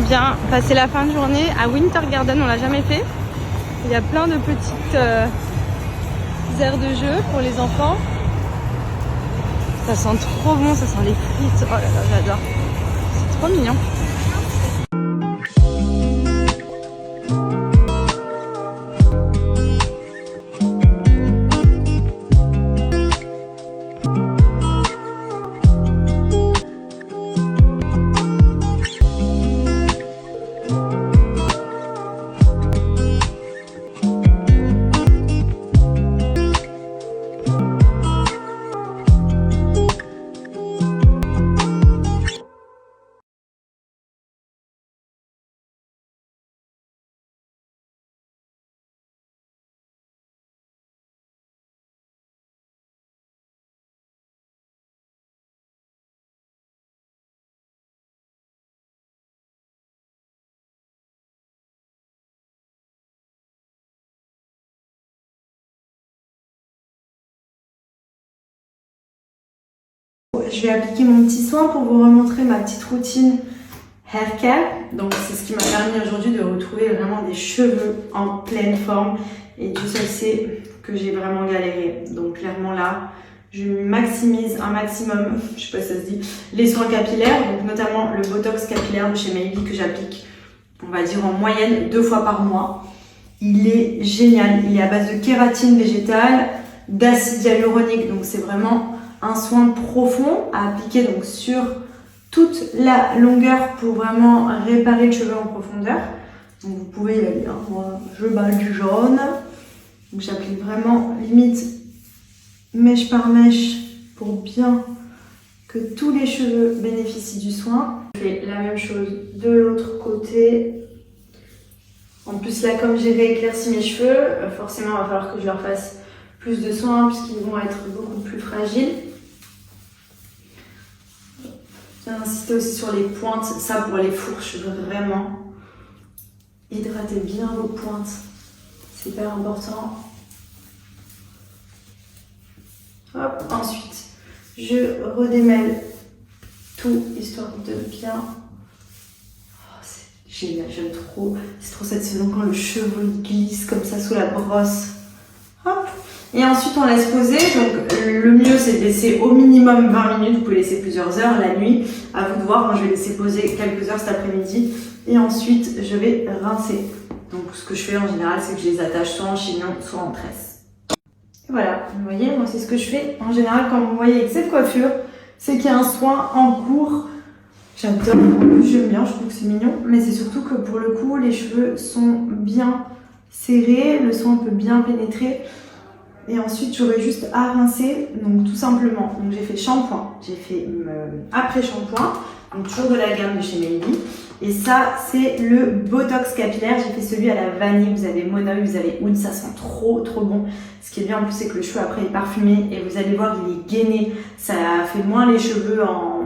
bien passer la fin de journée à Winter Garden, on l'a jamais fait. Il y a plein de petites aires de jeu pour les enfants. Ça sent trop bon, ça sent les frites. Oh là là, j'adore. C'est trop mignon. Je vais appliquer mon petit soin pour vous remontrer ma petite routine hair care. Donc c'est ce qui m'a permis aujourd'hui de retrouver vraiment des cheveux en pleine forme. Et Dieu seul sait que j'ai vraiment galéré. Donc clairement là, je maximise un maximum, je sais pas si ça se dit, les soins capillaires. Donc notamment le Botox capillaire de chez Maybe que j'applique, on va dire en moyenne 2 fois par mois. Il est génial. Il est à base de kératine végétale, d'acide hyaluronique. Donc c'est vraiment un soin profond à appliquer donc sur toute la longueur pour vraiment réparer le cheveu en profondeur. Donc vous pouvez y aller, hein. Moi je bats du jaune. Donc j'applique vraiment limite mèche par mèche pour bien que tous les cheveux bénéficient du soin. Je fais la même chose de l'autre côté. En plus là, comme j'ai rééclairci mes cheveux, forcément il va falloir que je leur fasse plus de soins puisqu'ils vont être beaucoup plus fragiles. J'ai insisté aussi sur les pointes, ça pour les fourches, vraiment. Hydratez bien vos pointes, c'est hyper important. Hop, ensuite, je redémêle tout, histoire de bien... Oh, c'est génial, j'aime trop. C'est trop cette saison quand le cheveu glisse comme ça sous la brosse. Hop. Et ensuite on laisse poser, donc le mieux c'est de laisser au minimum 20 minutes, vous pouvez laisser plusieurs heures la nuit, à vous de voir. Moi je vais laisser poser quelques heures cet après-midi et ensuite je vais rincer. Donc ce que je fais en général c'est que je les attache soit en chignon soit en tresse. Et voilà, vous voyez, moi c'est ce que je fais en général quand vous me voyez avec cette coiffure, c'est qu'il y a un soin en cours. J'adore, j'aime bien, je trouve que c'est mignon, mais c'est surtout que pour le coup les cheveux sont bien serrés, le soin peut bien pénétrer. Et ensuite, j'aurai juste à rincer, donc tout simplement. Donc j'ai fait shampoing, j'ai fait après-shampoing, donc toujours de la gamme de chez Maybe. Et ça, c'est le Botox capillaire. J'ai fait celui à la vanille, vous avez monoï, vous avez oud, ça sent trop bon. Ce qui est bien en plus, c'est que le cheveu après est parfumé et vous allez voir, il est gainé. Ça fait moins les cheveux en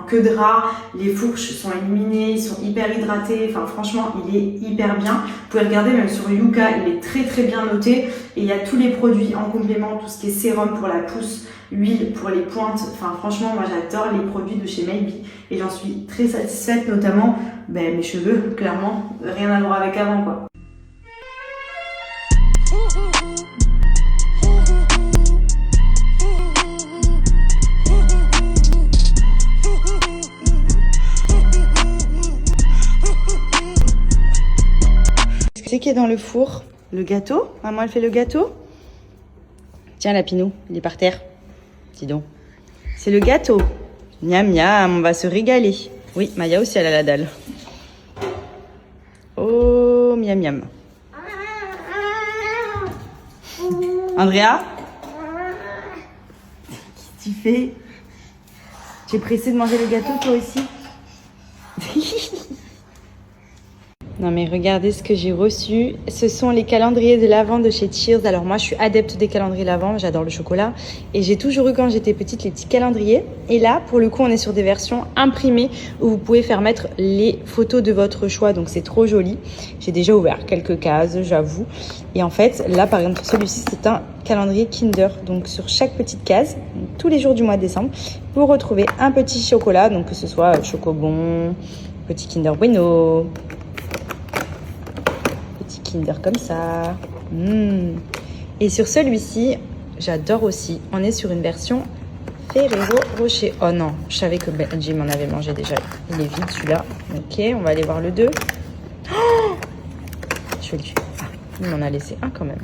queue de rat, les fourches sont éliminées, ils sont hyper hydratés. Enfin franchement, il est hyper bien. Vous pouvez regarder même sur Yuka, il est très bien noté. Et il y a tous les produits en complément, tout ce qui est sérum pour la pousse, huile pour les pointes. Enfin franchement, moi j'adore les produits de chez Maybe et j'en suis très satisfaite, notamment mes cheveux, clairement, rien à voir avec avant quoi. C'est qui est dans le four? Le gâteau? Maman elle fait le gâteau? Tiens Lapinou, il est par terre. Dis donc. C'est le gâteau. Miam miam, on va se régaler. Oui, Maya aussi elle a la dalle. Oh miam miam. Andrea? Qu'est-ce que tu fais? Tu es pressée de manger le gâteau toi aussi? Non mais regardez ce que j'ai reçu. Ce sont les calendriers de l'Avent de chez Cheers. Alors moi je suis adepte des calendriers l'Avent, j'adore le chocolat. Et j'ai toujours eu quand j'étais petite les petits calendriers. Et là pour le coup on est sur des versions imprimées où vous pouvez faire mettre les photos de votre choix. Donc c'est trop joli. J'ai déjà ouvert quelques cases, j'avoue. Et en fait là par exemple celui-ci c'est un calendrier Kinder. Donc sur chaque petite case, donc, tous les jours du mois de décembre, vous retrouvez un petit chocolat. Donc que ce soit chocobon, Petit Kinder Bueno. Petit Kinder comme ça. Et sur celui-ci, j'adore aussi. On est sur une version Ferrero Rocher. Oh non, je savais que Jim en avait mangé déjà. Il est vide celui-là. Ok, on va aller voir le 2. Oh, je vais le tuer. Ah, il m'en a laissé un quand même.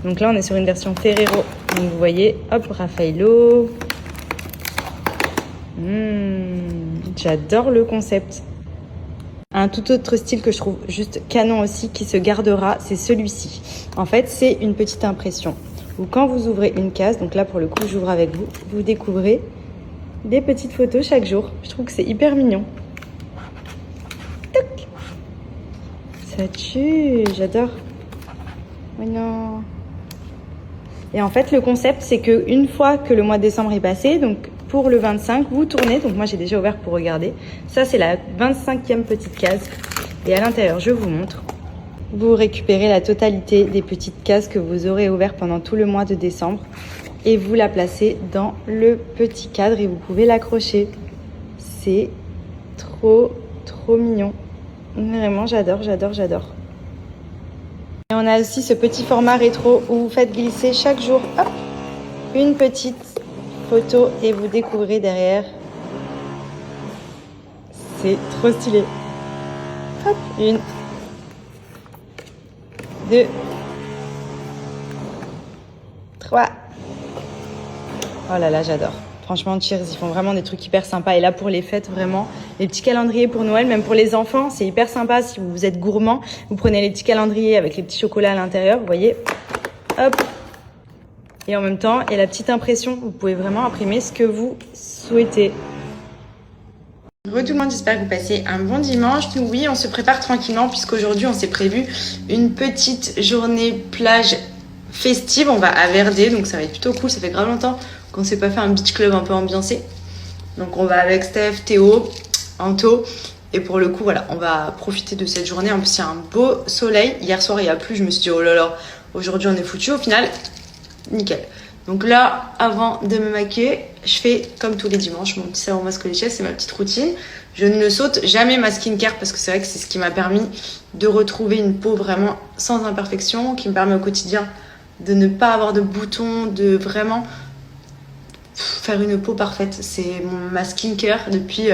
Donc là, on est sur une version Ferrero. Donc vous voyez, hop, Raffaello. J'adore le concept. Un tout autre style que je trouve juste canon aussi, qui se gardera, c'est celui-ci. En fait, c'est une petite impression. Où quand vous ouvrez une case, donc là pour le coup, j'ouvre avec vous, vous découvrez des petites photos chaque jour. Je trouve que c'est hyper mignon. Toc. Ça tue, j'adore. Oh non. Et en fait, le concept, c'est que une fois que le mois de décembre est passé, donc pour le 25, vous tournez. Donc moi, j'ai déjà ouvert pour regarder. Ça, c'est la 25e petite case. Et à l'intérieur, je vous montre. Vous récupérez la totalité des petites cases que vous aurez ouvertes pendant tout le mois de décembre. Et vous la placez dans le petit cadre et vous pouvez l'accrocher. C'est trop, trop mignon. Vraiment, j'adore, j'adore, j'adore. Et on a aussi ce petit format rétro où vous faites glisser chaque jour, hop, une petite photo et vous découvrez derrière. C'est trop stylé. Hop, 1, 2, 3. Oh là là, j'adore. Franchement, Cheers, ils font vraiment des trucs hyper sympas. Et là, pour les fêtes, vraiment, les petits calendriers pour Noël, même pour les enfants, c'est hyper sympa. Si vous êtes gourmand, vous prenez les petits calendriers avec les petits chocolats à l'intérieur, vous voyez. Hop. Et en même temps, il y a la petite impression. Vous pouvez vraiment imprimer ce que vous souhaitez. Bonjour tout le monde, j'espère que vous passez un bon dimanche. Nous, oui, on se prépare tranquillement puisqu'aujourd'hui, on s'est prévu une petite journée plage festive. On va à Verdé, donc ça va être plutôt cool. Ça fait grave longtemps qu'on ne s'est pas fait un beach club un peu ambiancé. Donc on va avec Steph, Théo, Anto. Et pour le coup, voilà, on va profiter de cette journée. En plus, il y a un beau soleil. Hier soir, il y a plu. Je me suis dit, oh là là, aujourd'hui, on est foutu. Au final, nickel. Donc là, avant de me maquiller, je fais comme tous les dimanches mon petit savon masque léché, c'est ma petite routine. Je ne saute jamais ma skincare parce que c'est vrai que c'est ce qui m'a permis de retrouver une peau vraiment sans imperfection, qui me permet au quotidien de ne pas avoir de boutons, de vraiment faire une peau parfaite. C'est ma skincare depuis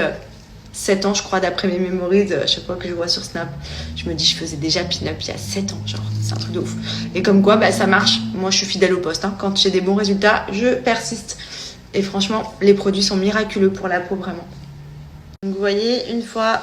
7 ans, je crois, d'après mes memories. À chaque fois que je vois sur Snap, je me dis, je faisais déjà pin-up il y a 7 ans, genre, c'est un truc de ouf. Et comme quoi, bah, ça marche. Moi, je suis fidèle au poste. Hein. Quand j'ai des bons résultats, je persiste. Et franchement, les produits sont miraculeux pour la peau, vraiment. Donc, vous voyez, une fois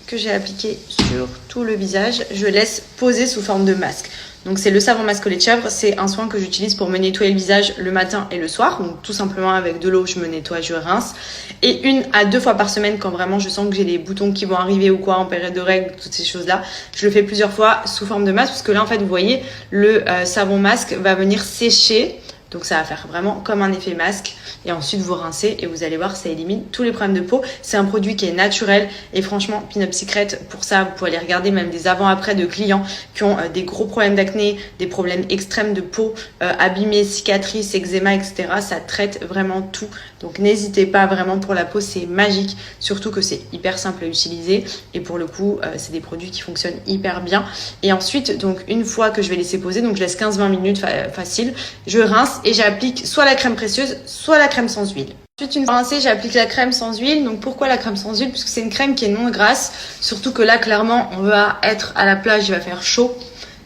que j'ai appliqué sur tout le visage, je laisse poser sous forme de masque. Donc c'est le savon masque au lait de chèvre, c'est un soin que j'utilise pour me nettoyer le visage le matin et le soir. Donc tout simplement avec de l'eau, je me nettoie, je rince. Et 1 à 2 fois par semaine, quand vraiment je sens que j'ai des boutons qui vont arriver ou quoi en période de règles, toutes ces choses-là, je le fais plusieurs fois sous forme de masque. Parce que là en fait vous voyez, le savon masque va venir sécher. Donc ça va faire vraiment comme un effet masque. Et ensuite vous rincez et vous allez voir, ça élimine tous les problèmes de peau. C'est un produit qui est naturel. Et franchement, Pin Up Secret, pour ça, vous pouvez aller regarder même des avant-après de clients qui ont des gros problèmes d'acné, des problèmes extrêmes de peau, abîmées, cicatrices, eczéma, etc. Ça traite vraiment tout. Donc n'hésitez pas, vraiment pour la peau, c'est magique. Surtout que c'est hyper simple à utiliser. Et pour le coup, c'est des produits qui fonctionnent hyper bien. Et ensuite, donc une fois que je vais laisser poser, donc je laisse 15-20 minutes facile, je rince et j'applique soit la crème précieuse, soit la crème sans huile. Ensuite, une fois rincée, j'applique la crème sans huile. Donc pourquoi la crème sans huile? Parce que c'est une crème qui est non grasse. Surtout que là, clairement, on va être à la plage, il va faire chaud.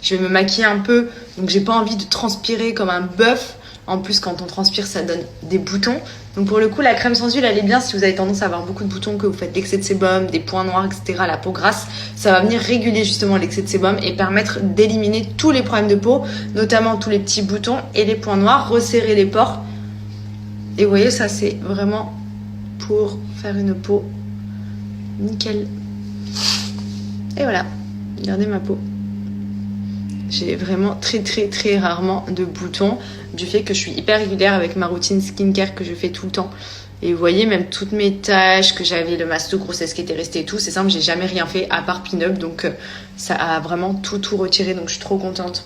Je vais me maquiller un peu, donc j'ai pas envie de transpirer comme un bœuf. En plus, quand on transpire, ça donne des boutons. Donc pour le coup, la crème sans huile, elle est bien si vous avez tendance à avoir beaucoup de boutons, que vous faites l'excès de sébum, des points noirs, etc. La peau grasse, ça va venir réguler justement l'excès de sébum et permettre d'éliminer tous les problèmes de peau, notamment tous les petits boutons et les points noirs, resserrer les pores. Et vous voyez, ça c'est vraiment pour faire une peau nickel. Et voilà, regardez ma peau. J'ai vraiment très rarement de boutons du fait que je suis hyper régulière avec ma routine skincare que je fais tout le temps. Et vous voyez, même toutes mes taches, que j'avais le masque de grossesse qui était resté et tout, c'est simple, j'ai jamais rien fait à part pin-up. Donc ça a vraiment tout retiré, donc je suis trop contente.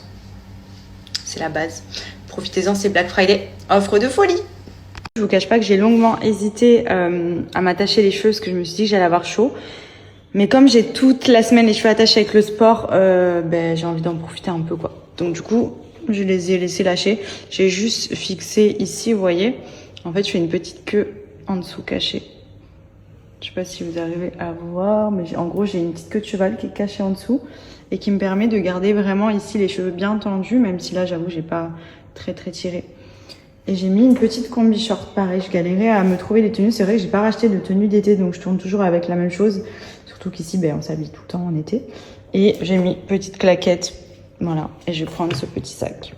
C'est la base. Profitez-en, c'est Black Friday, offre de folie. Je vous cache pas que j'ai longuement hésité à m'attacher les cheveux parce que je me suis dit que j'allais avoir chaud. Mais comme j'ai toute la semaine les cheveux attachés avec le sport, ben, j'ai envie d'en profiter un peu, quoi. Donc du coup, je les ai laissés lâcher. J'ai juste fixé ici, vous voyez. En fait, je fais une petite queue en dessous cachée. Je sais pas si vous arrivez à voir, mais en gros, j'ai une petite queue de cheval qui est cachée en dessous et qui me permet de garder vraiment ici les cheveux bien tendus, même si là, j'avoue, j'ai pas très tiré. Et j'ai mis une petite combi short, pareil, je galérais à me trouver des tenues. C'est vrai que j'ai pas racheté de tenue d'été, donc je tourne toujours avec la même chose. Surtout qu'ici, ben, on s'habille tout le temps en été. Et j'ai mis petite claquette, voilà. Et je vais prendre ce petit sac.